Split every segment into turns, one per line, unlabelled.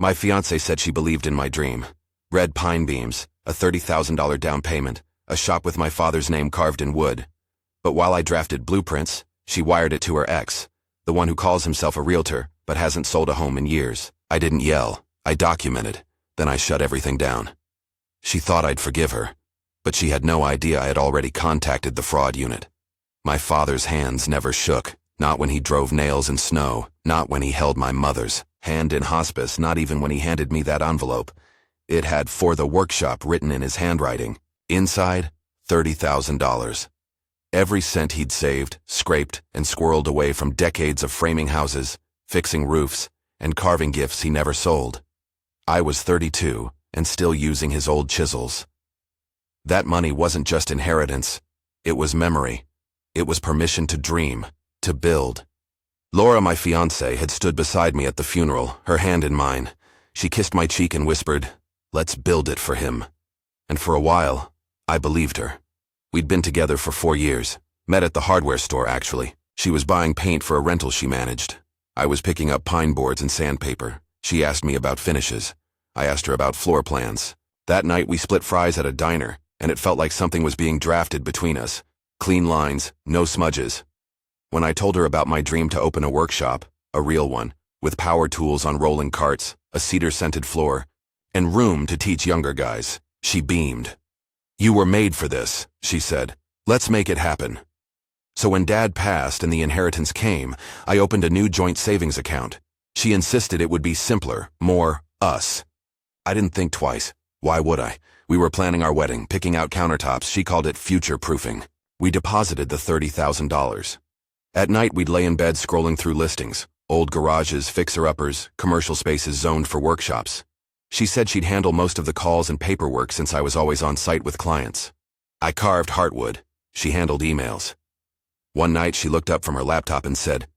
My fiancée said she believed in my dream. Red pine beams, a $30,000 down payment, a shop with my father's name carved in wood. But while I drafted blueprints, she wired it to her ex, the one who calls himself a realtor but hasn't sold a home in years. I didn't yell. I documented. Then I shut everything down. She thought I'd forgive her, but she had no idea I had already contacted the fraud unit. My father's hands never shook, not when he drove nails in snow, not when he held my mother's hand in hospice, not even when he handed me that envelope. It had "for the workshop" written in his handwriting. Inside, $30,000. Every cent he'd saved, scraped, and squirreled away from decades of framing houses, fixing roofs, and carving gifts he never sold. I was 32 and still using his old chisels. That money wasn't just inheritance. It was memory. It was permission to dream, to build. Laura, my fiancée, had stood beside me at the funeral, her hand in mine. She kissed my cheek and whispered, "Let's build it for him." And for a while, I believed her. We'd been together for 4 years. Met at the hardware store, actually. She was buying paint for a rental she managed. I was picking up pine boards and sandpaper. She asked me about finishes. I asked her about floor plans. That night we split fries at a diner, and it felt like something was being drafted between us. Clean lines, no smudges. When I told her about my dream to open a workshop, a real one, with power tools on rolling carts, a cedar-scented floor, and room to teach younger guys, she beamed. "You were made for this," she said. "Let's make it happen." So when Dad passed and the inheritance came, I opened a new joint savings account. She insisted it would be simpler, more us. I didn't think twice. Why would I? We were planning our wedding, picking out countertops. She called it future-proofing. We deposited the $30,000. At night, we'd lay in bed scrolling through listings, old garages, fixer-uppers, commercial spaces zoned for workshops. She said she'd handle most of the calls and paperwork since I was always on site with clients. I carved heartwood. She handled emails. One night, she looked up from her laptop and said,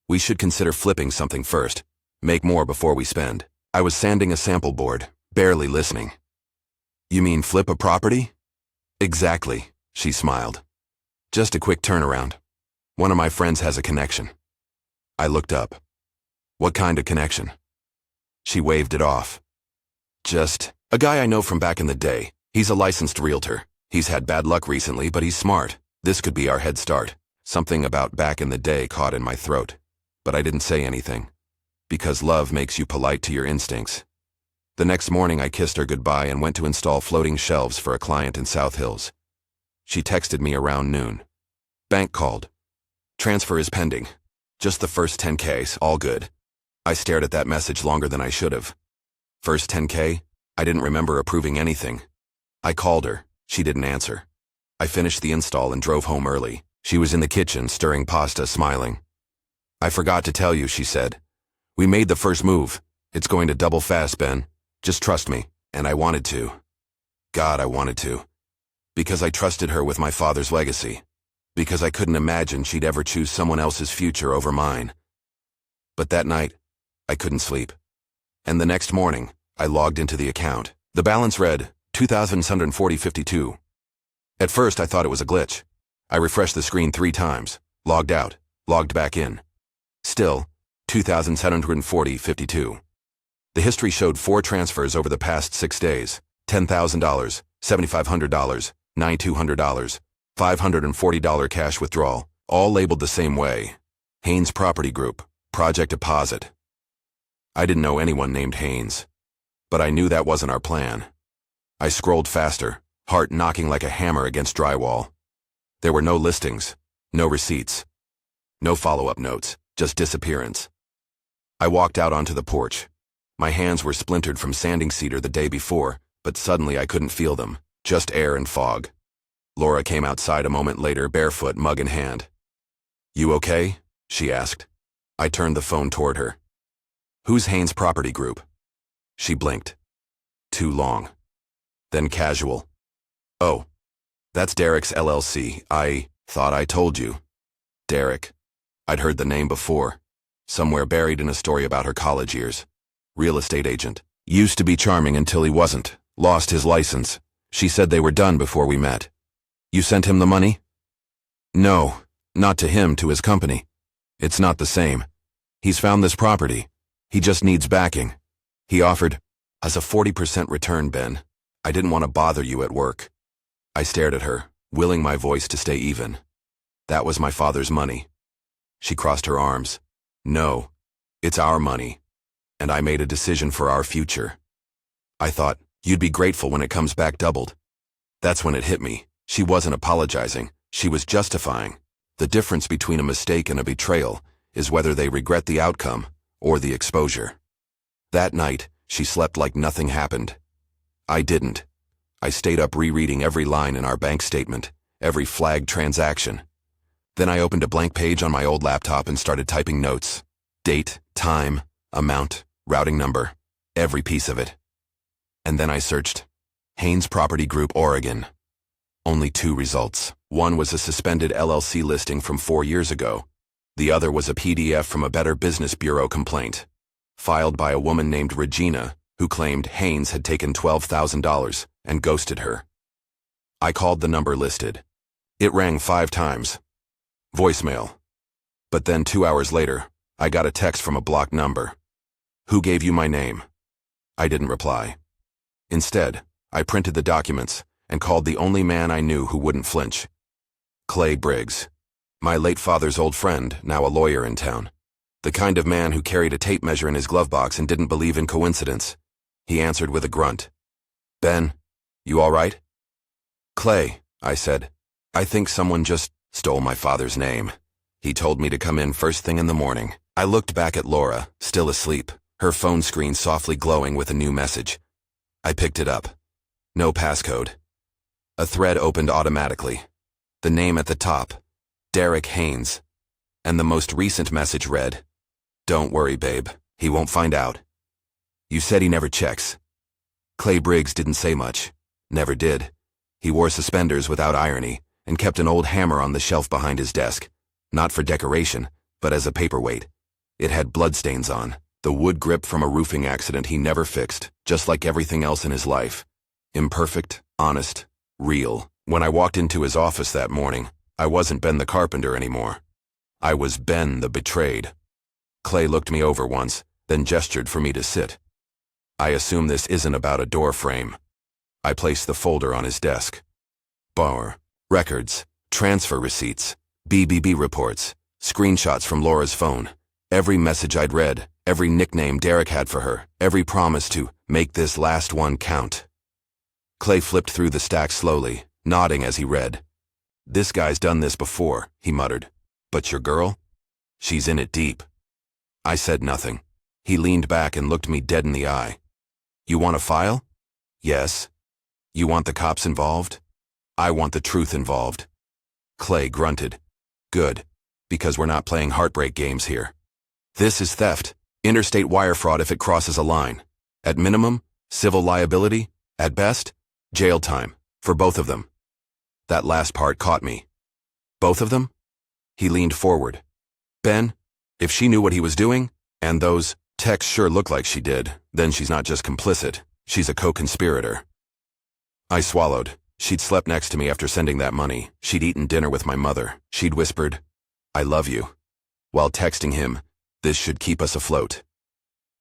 "We should consider flipping something first. Make more before we spend." I was sanding a sample board, barely listening. "You mean flip a property?" "Exactly," she smiled. "Just a quick turnaround. One of my friends has a connection." I looked up. "What kind of connection?" She waved it off. "Just a guy I know from back in the day. He's a licensed realtor. He's had bad luck recently, but he's smart. This could be our head start." Something about back in the day caught in my throat, but I didn't say anything, because love makes you polite to your instincts. The next morning I kissed her goodbye and went to install floating shelves for a client in South Hills. She texted me around noon. "Bank called. Transfer is pending. Just the first 10Ks, all good." I stared at that message longer than I should have. First 10K? I didn't remember approving anything. I called her. She didn't answer. I finished the install and drove home early. She was in the kitchen, stirring pasta, smiling. "I forgot to tell you," she said. "We made the first move. It's going to double fast, Ben. Just trust me." And I wanted to. God, I wanted to. Because I trusted her with my father's legacy. Because I couldn't imagine she'd ever choose someone else's future over mine. But that night, I couldn't sleep. And the next morning, I logged into the account. The balance read, $2,740.52. At first, I thought it was a glitch. I refreshed the screen 3 times, logged out, logged back in. Still, $2,740.52. The history showed 4 transfers over the past 6 days. $10,000, $7,500, $9,200, $540 cash withdrawal, all labeled the same way. Haynes Property Group, Project Deposit. I didn't know anyone named Haynes, but I knew that wasn't our plan. I scrolled faster, heart knocking like a hammer against drywall. There were no listings, no receipts, no follow-up notes, just disappearance. I walked out onto the porch. My hands were splintered from sanding cedar the day before, but suddenly I couldn't feel them, just air and fog. Laura came outside a moment later, barefoot, mug in hand. "You okay?" she asked. I turned the phone toward her. "Who's Haynes Property Group?" She blinked. Too long. Then casual. "Oh. That's Derek's LLC. I thought I told you." Derek. I'd heard the name before. Somewhere buried in a story about her college years. Real estate agent. Used to be charming until he wasn't. Lost his license. She said they were done before we met. "You sent him the money?" "No, not to him, to his company. It's not the same. He's found this property. He just needs backing. He offered, "As a 40% return, Ben. I didn't want to bother you at work." I stared at her, willing my voice to stay even. That was my father's money. She crossed her arms. "No, it's our money. And I made a decision for our future." I thought, "You'd be grateful when it comes back doubled." That's when it hit me. She wasn't apologizing. She was justifying. The difference between a mistake and a betrayal is whether they regret the outcome or the exposure. That night, she slept like nothing happened. I didn't. I stayed up rereading every line in our bank statement, every flagged transaction. Then I opened a blank page on my old laptop and started typing notes. Date, time, amount, routing number, every piece of it. And then I searched Haynes Property Group, Oregon. Only 2 results. One was a suspended LLC listing from 4 years ago. The other was a PDF from a Better Business Bureau complaint, filed by a woman named Regina, who claimed Haynes had taken $12,000 and ghosted her. I called the number listed. It rang 5 times. Voicemail. But then 2 hours later, I got a text from a blocked number. "Who gave you my name?" I didn't reply. Instead, I printed the documents and called the only man I knew who wouldn't flinch. Clay Briggs. My late father's old friend, now a lawyer in town. The kind of man who carried a tape measure in his glove box and didn't believe in coincidence. He answered with a grunt. "Ben, you all right?" "Clay," I said, "I think someone just stole my father's name. He told me to come in first thing in the morning." I looked back at Laura, still asleep, her phone screen softly glowing with a new message. I picked it up. No passcode. A thread opened automatically. The name at the top, Derek Haynes. And the most recent message read, "Don't worry, babe. He won't find out. You said he never checks." Clay Briggs didn't say much. Never did. He wore suspenders without irony and kept an old hammer on the shelf behind his desk. Not for decoration, but as a paperweight. It had bloodstains on, the wood grip from a roofing accident he never fixed, just like everything else in his life. Imperfect, honest, real. When I walked into his office that morning, I wasn't Ben the carpenter anymore. I was Ben the betrayed. Clay looked me over once, then gestured for me to sit. I assume this isn't about a door frame. I placed the folder on his desk. Bar, records, transfer receipts, BBB reports, screenshots from Laura's phone, every message I'd read, every nickname Derek had for her, every promise to make this last one count. Clay flipped through the stack slowly, nodding as he read. "This guy's done this before," he muttered. "But your girl? She's in it deep." I said nothing. He leaned back and looked me dead in the eye. "You want a file?" "Yes." "You want the cops involved?" "I want the truth involved." Clay grunted. "Good, because we're not playing heartbreak games here. This is theft, interstate wire fraud if it crosses a line. At minimum, civil liability. At best, jail time, for both of them." That last part caught me. "Both of them?" He leaned forward. "Ben, if she knew what he was doing, and those texts sure look like she did, then she's not just complicit, she's a co-conspirator." I swallowed. She'd slept next to me after sending that money. She'd eaten dinner with my mother. She'd whispered, "I love you," while texting him, "This should keep us afloat."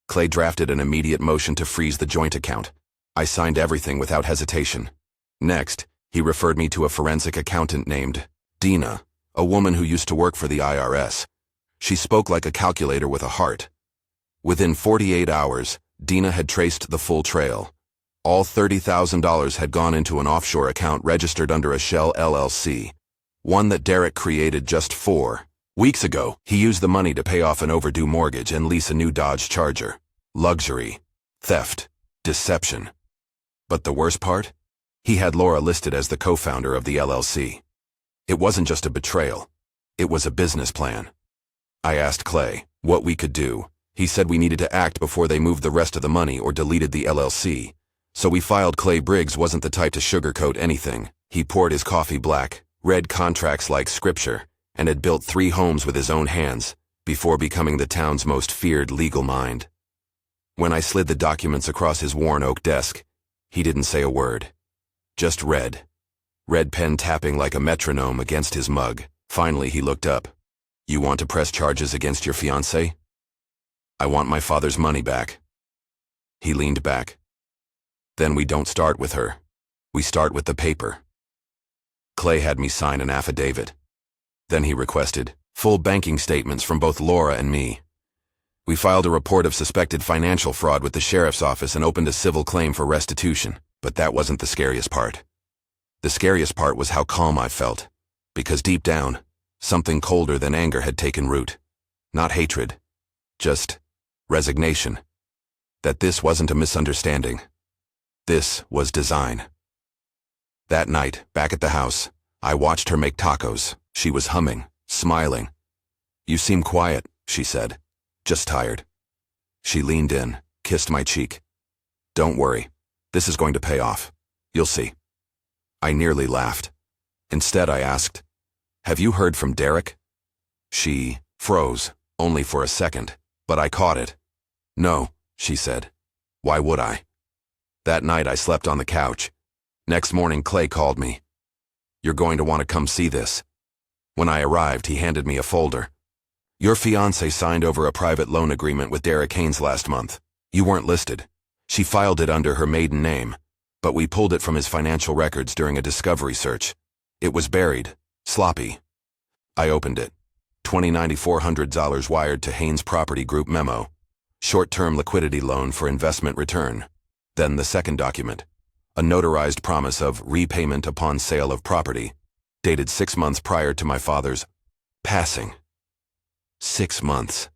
Clay drafted an immediate motion to freeze the joint account. I signed everything without hesitation. Next, he referred me to a forensic accountant named Dina, a woman who used to work for the IRS. She spoke like a calculator with a heart. Within 48 hours, Dina had traced the full trail. All $30,000 had gone into an offshore account registered under a shell LLC, one that Derek created just 4 weeks ago. He used the money to pay off an overdue mortgage and lease a new Dodge Charger. Luxury, theft, deception. But the worst part? He had Laura listed as the co-founder of the LLC. It wasn't just a betrayal. It was a business plan. I asked Clay what we could do. He said we needed to act before they moved the rest of the money or deleted the LLC. So we filed. Clay Briggs wasn't the type to sugarcoat anything. He poured his coffee black, read contracts like scripture, and had built 3 homes with his own hands before becoming the town's most feared legal mind. When I slid the documents across his worn oak desk, he didn't say a word. Just read. Red pen tapping like a metronome against his mug. Finally, he looked up. "You want to press charges against your fiancée?" "I want my father's money back." He leaned back. Then we don't start with her. We start with the paper. Clay had me sign an affidavit. Then he requested full banking statements from both Laura and me. We filed a report of suspected financial fraud with the sheriff's office and opened a civil claim for restitution, but that wasn't the scariest part. The scariest part was how calm I felt, because deep down, something colder than anger had taken root. Not hatred, just resignation. That this wasn't a misunderstanding. This was design. That night, back at the house, I watched her make tacos. She was humming, smiling. "You seem quiet," she said. "Just tired." She leaned in, kissed my cheek. "Don't worry. This is going to pay off. You'll see." I nearly laughed. Instead, I asked, "Have you heard from Derek?" She froze, only for a second, but I caught it. "No," she said. "Why would I?" That night, I slept on the couch. Next morning, Clay called me. "You're going to want to come see this." When I arrived, he handed me a folder. "Your fiancée signed over a private loan agreement with Derek Haynes last month. You weren't listed. She filed it under her maiden name, but we pulled it from his financial records during a discovery search. It was buried, sloppy." I opened it. $20,400 wired to Haynes Property Group memo. Short-term liquidity loan for investment return. Then the second document. A notarized promise of repayment upon sale of property, dated 6 months prior to my father's passing. 6 months.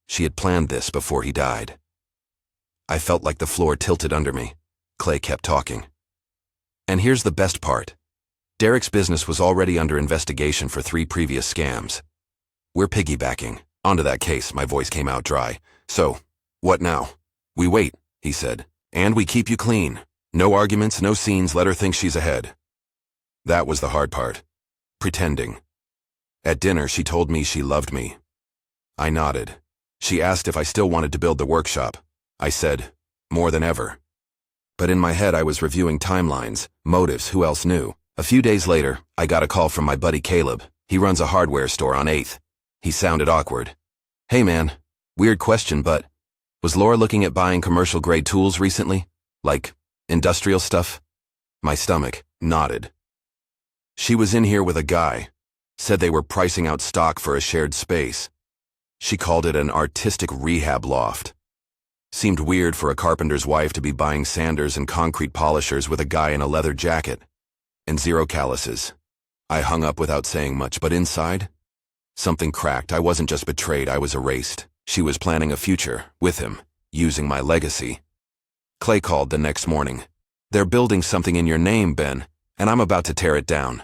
She had planned this before he died. I felt like the floor tilted under me. Clay kept talking. "And here's the best part. Derek's business was already under investigation for 3 previous scams. We're piggybacking onto that case." My voice came out dry. "So, what now?" "We wait," he said. "And we keep you clean. No arguments, no scenes, let her think she's ahead." That was the hard part. Pretending. At dinner, she told me she loved me. I nodded. She asked if I still wanted to build the workshop. I said, more than ever. But in my head, I was reviewing timelines, motives, who else knew. A few days later, I got a call from my buddy Caleb. He runs a hardware store on 8th. He sounded awkward. "Hey man, weird question, but was Laura looking at buying commercial-grade tools recently? Like, industrial stuff?" My stomach nodded. "She was in here with a guy. Said they were pricing out stock for a shared space. She called it an artistic rehab loft. Seemed weird for a carpenter's wife to be buying sanders and concrete polishers with a guy in a leather jacket. And 0 calluses." I hung up without saying much, but inside, something cracked. I wasn't just betrayed, I was erased. She was planning a future with him, using my legacy. Clay called the next morning. "They're building something in your name, Ben, and I'm about to tear it down."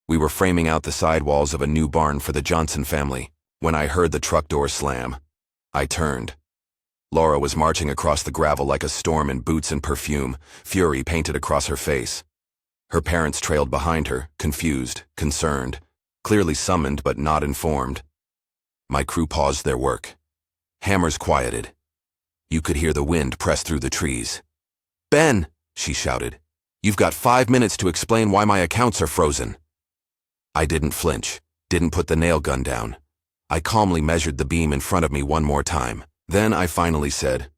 We were framing out the sidewalls of a new barn for the Johnson family when I heard the truck door slam. I turned. Laura was marching across the gravel like a storm in boots and perfume, fury painted across her face. Her parents trailed behind her, confused, concerned, clearly summoned but not informed. My crew paused their work. Hammers quieted. You could hear the wind press through the trees. "Ben," she shouted, "you've got 5 minutes to explain why my accounts are frozen." I didn't flinch, didn't put the nail gun down. I calmly measured the beam in front of me one more time. Then I finally said,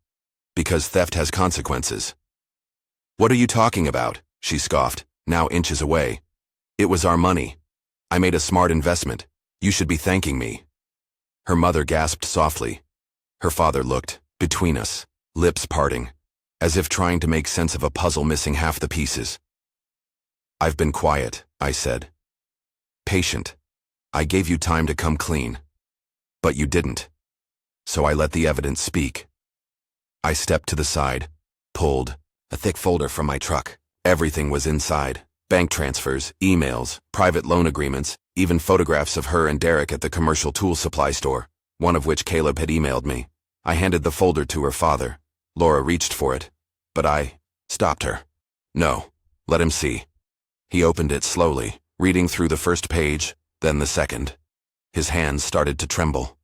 "Because theft has consequences." "What are you talking about?" she scoffed, now inches away. "It was our money. I made a smart investment. You should be thanking me." Her mother gasped softly. Her father looked, between us, lips parting, as if trying to make sense of a puzzle missing half the pieces. "I've been quiet," I said. "Patient. I gave you time to come clean. But you didn't. So I let the evidence speak." I stepped to the side, pulled a thick folder from my truck. Everything was inside. Bank transfers, emails, private loan agreements, even photographs of her and Derek at the commercial tool supply store, one of which Caleb had emailed me. I handed the folder to her father. Laura reached for it, but I stopped her. "No, let him see." He opened it slowly, reading through the first page, then the second. His hands started to tremble.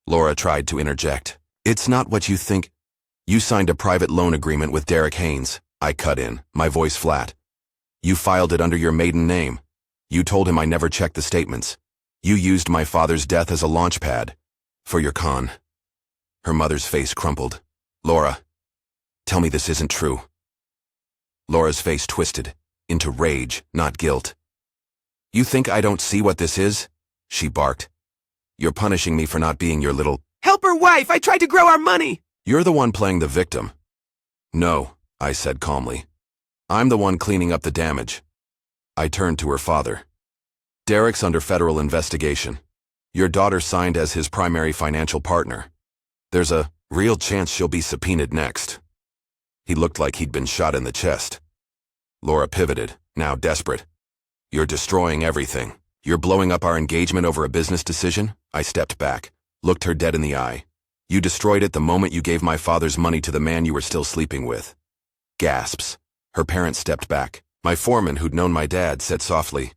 Laura tried to interject. "It's not what you think. You signed a private loan agreement with Derek Haynes." I cut in, my voice flat. "You filed it under your maiden name. You told him I never checked the statements. You used my father's death as a launch pad for your con." Her mother's face crumpled. "Laura, Tell me this isn't true. Laura's face twisted, into rage, not guilt. You think I don't see what this is? She barked. You're punishing me for not being your little
helper wife. I tried to grow our money.
You're the one playing the victim. No, I said calmly. I'm the one cleaning up the damage. I turned to her father. Derek's under federal investigation. Your daughter signed as his primary financial partner. There's a real chance she'll be subpoenaed next. He looked like he'd been shot in the chest. Laura pivoted, now desperate. You're destroying everything. You're blowing up our engagement over a business decision? I stepped back, looked her dead in the eye. You destroyed it the moment you gave my father's money to the man you were still sleeping with. Gasps. Her parents stepped back. My foreman, who'd known my dad, said softly,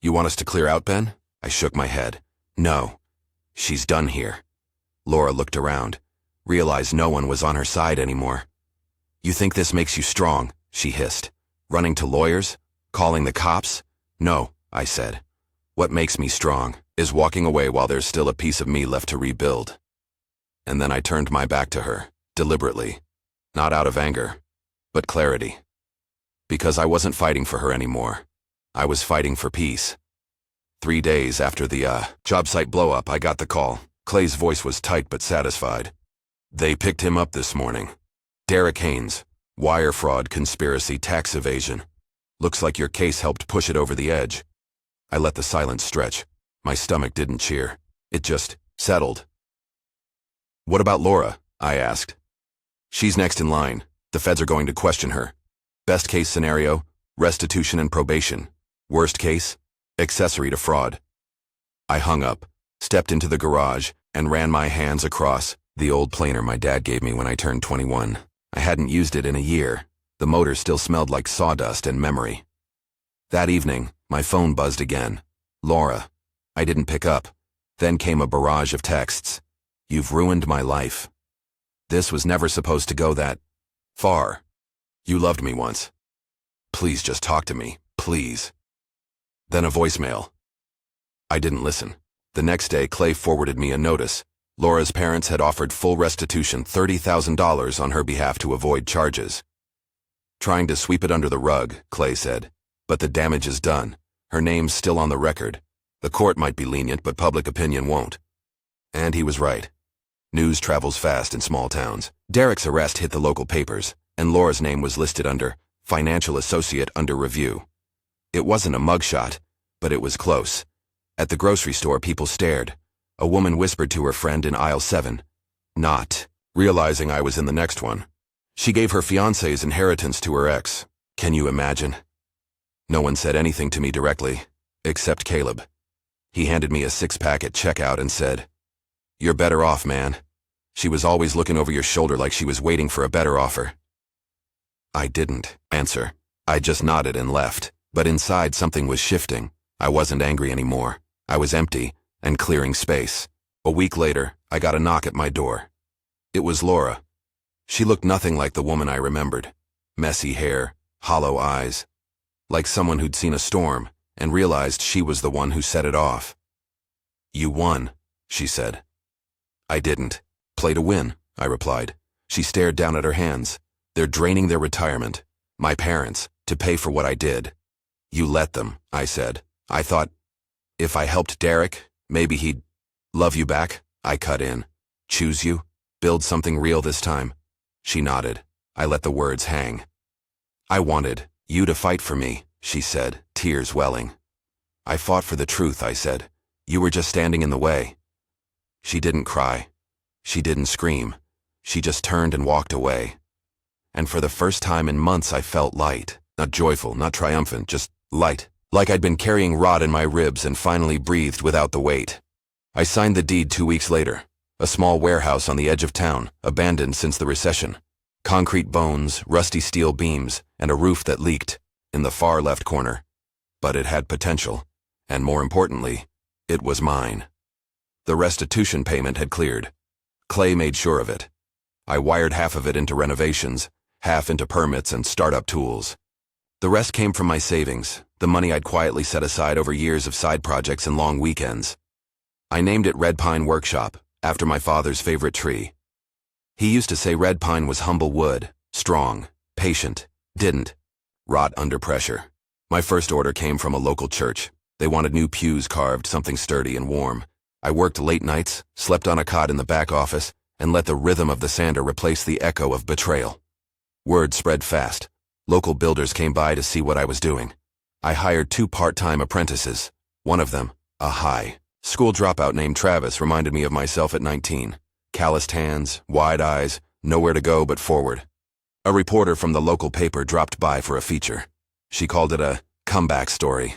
You want us to clear out, Ben? I shook my head. No. She's done here. Laura looked around, realized no one was on her side anymore. You think this makes you strong? She hissed. Running to lawyers? Calling the cops? No, I said. What makes me strong is walking away while there's still a piece of me left to rebuild. And then I turned my back to her, deliberately. Not out of anger, but clarity. Because I wasn't fighting for her anymore. I was fighting for peace. 3 days after the job site blow-up, I got the call. Clay's voice was tight but satisfied. They picked him up this morning. Derek Haynes. Wire fraud, conspiracy, tax evasion. Looks like your case helped push it over the edge. I let the silence stretch. My stomach didn't cheer. It just settled. What about Laura? I asked. She's next in line. The feds are going to question her. Best case scenario, restitution and probation. Worst case, accessory to fraud. I hung up, stepped into the garage, and ran my hands across the old planer my dad gave me when I turned 21. I hadn't used it in a year. The motor still smelled like sawdust and memory. That evening, my phone buzzed again. Laura. I didn't pick up. Then came a barrage of texts. You've ruined my life. This was never supposed to go that far. You loved me once. Please just talk to me, please. Then a voicemail. I didn't listen. The next day, Clay forwarded me a notice. Laura's parents had offered full restitution, $30,000 on her behalf to avoid charges. Trying to sweep it under the rug, Clay said. But the damage is done. Her name's still on the record. The court might be lenient, but public opinion won't. And he was right. News travels fast in small towns. Derek's arrest hit the local papers, and Laura's name was listed under Financial Associate under review. It wasn't a mugshot, but it was close. At the grocery store, people stared. A woman whispered to her friend in aisle 7. Not realizing I was in the next one. She gave her fiancé's inheritance to her ex. Can you imagine? No one said anything to me directly, except Caleb. He handed me a 6-pack at checkout and said, You're better off, man. She was always looking over your shoulder like she was waiting for a better offer. I didn't answer. I just nodded and left. But inside something was shifting. I wasn't angry anymore. I was empty and clearing space. A week later, I got a knock at my door. It was Laura. She looked nothing like the woman I remembered. Messy hair, hollow eyes. Like someone who'd seen a storm and realized she was the one who set it off. You won, she said. I didn't. Play to win, I replied. She stared down at her hands. They're draining their retirement, my parents, to pay for what I did. You let them, I said. I thought, if I helped Derek, maybe he'd love you back. I cut in. Choose you? Build something real this time? She nodded. I let the words hang. I wanted you to fight for me, she said, tears welling. I fought for the truth, I said. You were just standing in the way. She didn't cry. She didn't scream. She just turned and walked away. And for the first time in months I felt light. Not joyful, not triumphant, just light. Like I'd been carrying rot in my ribs and finally breathed without the weight. I signed the deed 2 weeks later. A small warehouse on the edge of town, abandoned since the recession. Concrete bones, rusty steel beams, and a roof that leaked in the far left corner. But it had potential. And more importantly, it was mine. The restitution payment had cleared. Clay made sure of it. I wired half of it into renovations, half into permits and startup tools. The rest came from my savings, the money I'd quietly set aside over years of side projects and long weekends. I named it Red Pine Workshop, after my father's favorite tree. He used to say red pine was humble wood, Strong, patient, didn't rot under pressure. My first order came from a local church. They wanted new pews carved, something sturdy and warm. I worked late nights, slept on a cot in the back office, and let the rhythm of the sander replace the echo of betrayal. Word spread fast. Local builders came by to see what I was doing. I hired 2 part-time apprentices. One of them, a high school dropout named Travis, reminded me of myself at 19. Calloused hands, wide eyes, nowhere to go but forward. A reporter from the local paper dropped by for a feature. She called it a comeback story.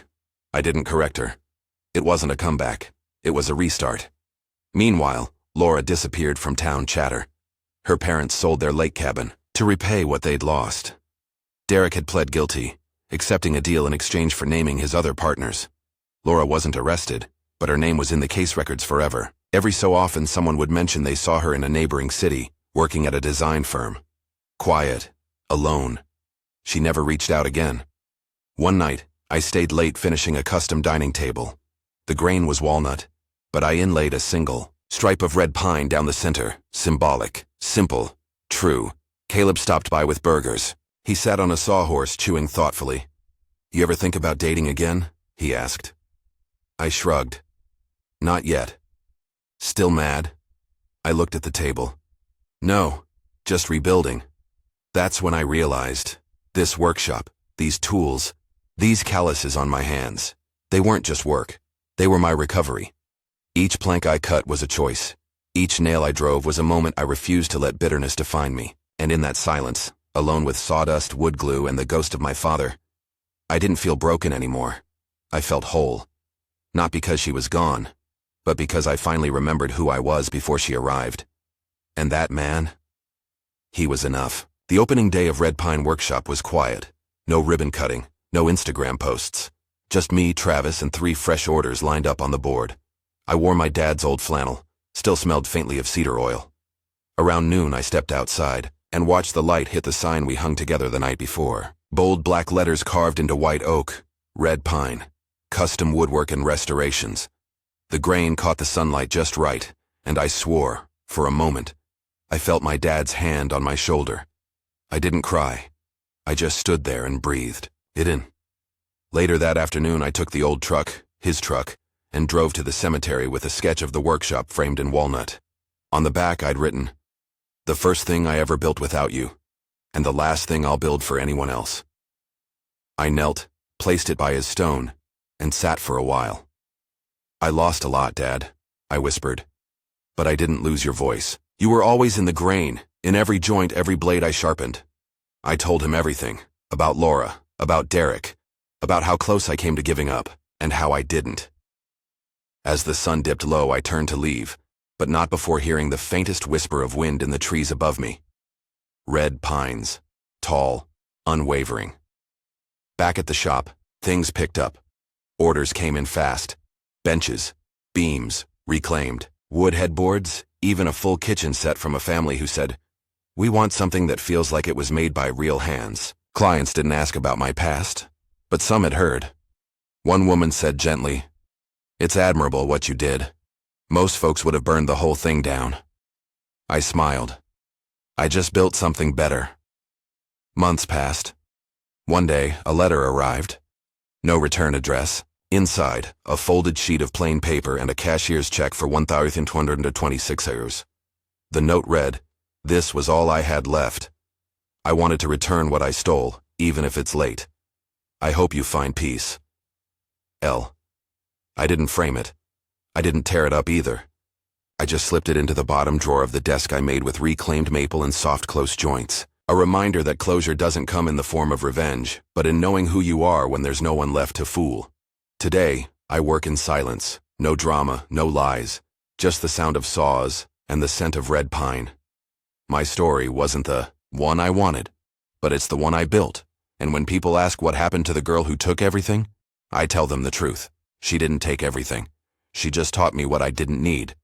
I didn't correct her. It wasn't a comeback. It was a restart. Meanwhile, Laura disappeared from town chatter. Her parents sold their lake cabin to repay what they'd lost. Derek had pled guilty, accepting a deal in exchange for naming his other partners. Laura wasn't arrested, but her name was in the case records forever. Every so often someone would mention they saw her in a neighboring city, working at a design firm. Quiet, alone. She never reached out again. One night, I stayed late finishing a custom dining table. The grain was walnut, but I inlaid a single stripe of red pine down the center. Symbolic, simple, true. Caleb stopped by with burgers. He sat on a sawhorse chewing thoughtfully. "You ever think about dating again?" he asked. I shrugged. "Not yet." "Still mad?" I looked at the table. "No, just rebuilding." That's when I realized, this workshop, these tools, these calluses on my hands, they weren't just work. They were my recovery. Each plank I cut was a choice. Each nail I drove was a moment I refused to let bitterness define me. And in that silence, alone with sawdust, wood glue, and the ghost of my father, I didn't feel broken anymore. I felt whole. Not because she was gone, but because I finally remembered who I was before she arrived. And that man, he was enough. The opening day of Red Pine Workshop was quiet. No ribbon cutting, no Instagram posts. Just me, Travis, and 3 fresh orders lined up on the board. I wore my dad's old flannel, still smelled faintly of cedar oil. Around noon, I stepped outside and watched the light hit the sign we hung together the night before. Bold black letters carved into white oak, Red Pine, custom woodwork and restorations. The grain caught the sunlight just right, and I swore, for a moment, I felt my dad's hand on my shoulder. I didn't cry. I just stood there and breathed it in. Later that afternoon, I took the old truck, his truck, and drove to the cemetery with a sketch of the workshop framed in walnut. On the back, I'd written, "The first thing I ever built without you, and the last thing I'll build for anyone else." I knelt, placed it by his stone, and sat for a while. "I lost a lot, Dad," I whispered. "But I didn't lose your voice. You were always in the grain, in every joint, every blade I sharpened." I told him everything, about Laura, about Derek, about how close I came to giving up, and how I didn't. As the sun dipped low, I turned to leave, but not before hearing the faintest whisper of wind in the trees above me. Red pines, tall, unwavering. Back at the shop, things picked up. Orders came in fast. Benches, beams, reclaimed, wood headboards, even a full kitchen set from a family who said, "We want something that feels like it was made by real hands." Clients didn't ask about my past, but some had heard. One woman said gently, "It's admirable what you did. Most folks would have burned the whole thing down." I smiled. I just built something better. Months passed. One day, a letter arrived. No return address. Inside, a folded sheet of plain paper and a cashier's check for €1,226. The note read, "This was all I had left. I wanted to return what I stole, even if it's late. I hope you find peace. L." I didn't frame it. I didn't tear it up either. I just slipped it into the bottom drawer of the desk I made with reclaimed maple and soft close joints. A reminder that closure doesn't come in the form of revenge, but in knowing who you are when there's no one left to fool. Today, I work in silence. No drama, no lies. Just the sound of saws and the scent of red pine. My story wasn't the one I wanted, but it's the one I built. And when people ask what happened to the girl who took everything, I tell them the truth. She didn't take everything. She just taught me what I didn't need.